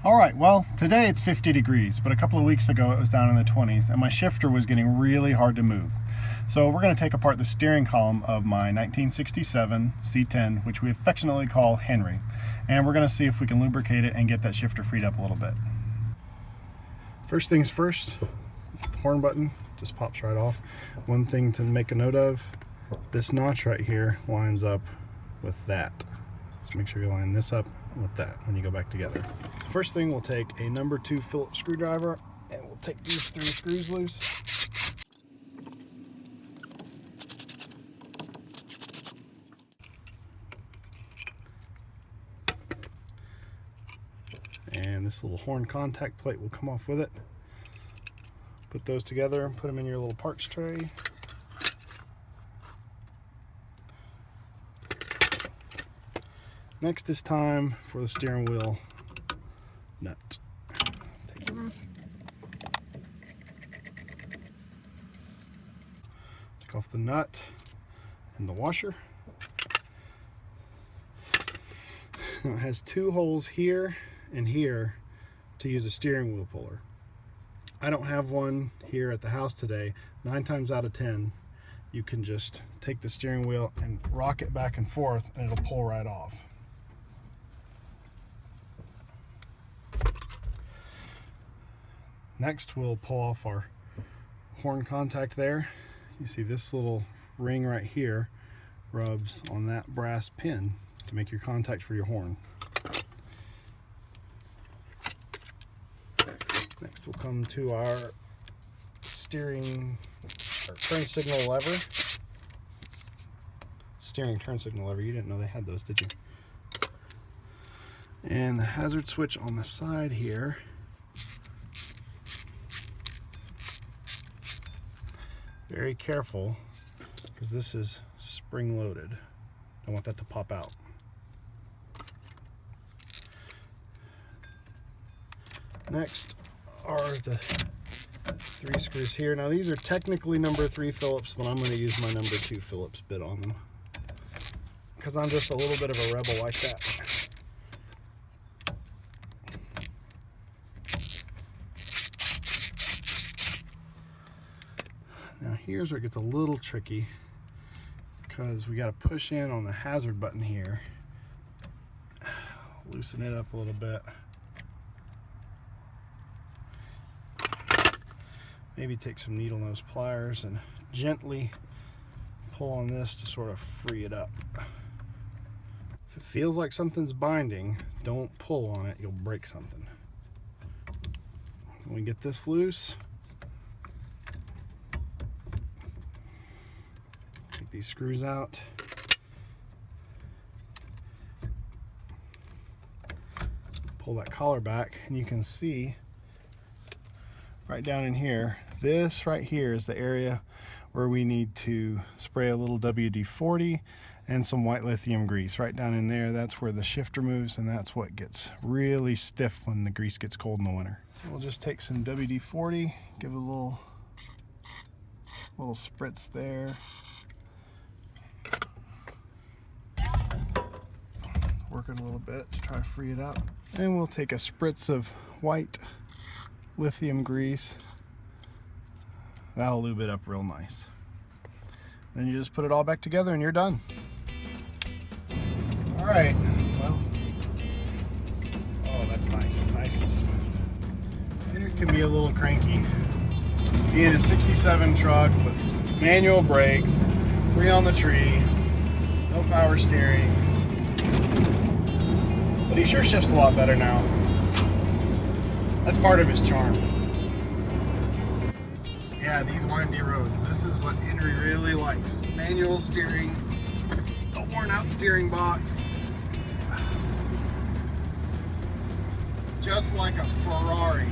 Alright, well, today it's 50 degrees, but a couple of weeks ago it was down in the 20s, and my shifter was getting really hard to move. So we're going to take apart the steering column of my 1967 C10, which we affectionately call Henry, and we're going to see if we can lubricate it and get that shifter freed up a little bit. First things first, the horn button just pops right off. One thing to make a note of, this notch right here lines up with that. So make sure you line this up with that when you go back together. So first thing, we'll take a number 2 Phillips screwdriver and we'll take these 3 screws loose. And this little horn contact plate will come off with it. Put those together and put them in your little parts tray. Next is time for the steering wheel nut. Take off the nut and the washer. Now it has 2 holes here and here to use a steering wheel puller. I don't have one here at the house today. 9 times out of 10, you can just take the steering wheel and rock it back and forth and it'll pull right off. Next, we'll pull off our horn contact there. You see this little ring right here rubs on that brass pin to make your contact for your horn. Next, we'll come to our turn signal lever. Steering turn signal lever. You didn't know they had those, did you? And the hazard switch on the side here. Very careful, because this is spring loaded. Don't want that to pop out. Next are the 3 screws here. Now these are technically number 3 Phillips, but I'm going to use my number 2 Phillips bit on them, because I'm just a little bit of a rebel like that. Now here's where it gets a little tricky, because we got to push in on the hazard button here, loosen it up a little bit, maybe take some needle nose pliers and gently pull on this to sort of free it up. If it feels like something's binding, don't pull on it, you'll break something. When we get this loose, these screws out. Pull that collar back and you can see right down in here, this right here is the area where we need to spray a little WD-40 and some white lithium grease. Right down in there, that's where the shifter moves, and that's what gets really stiff when the grease gets cold in the winter. So we'll just take some WD-40, give it a little spritz there. Work it a little bit to try to free it up. And we'll take a spritz of white lithium grease. That'll lube it up real nice. Then you just put it all back together and you're done. All right, well, oh, that's nice and smooth. And it can be a little cranky. Being a 67 truck with manual brakes, 3 on the tree, no power steering, but he sure shifts a lot better now. That's part of his charm. Yeah, these windy roads, this is what Henry really likes. Manual steering, the worn out steering box. Just like a Ferrari.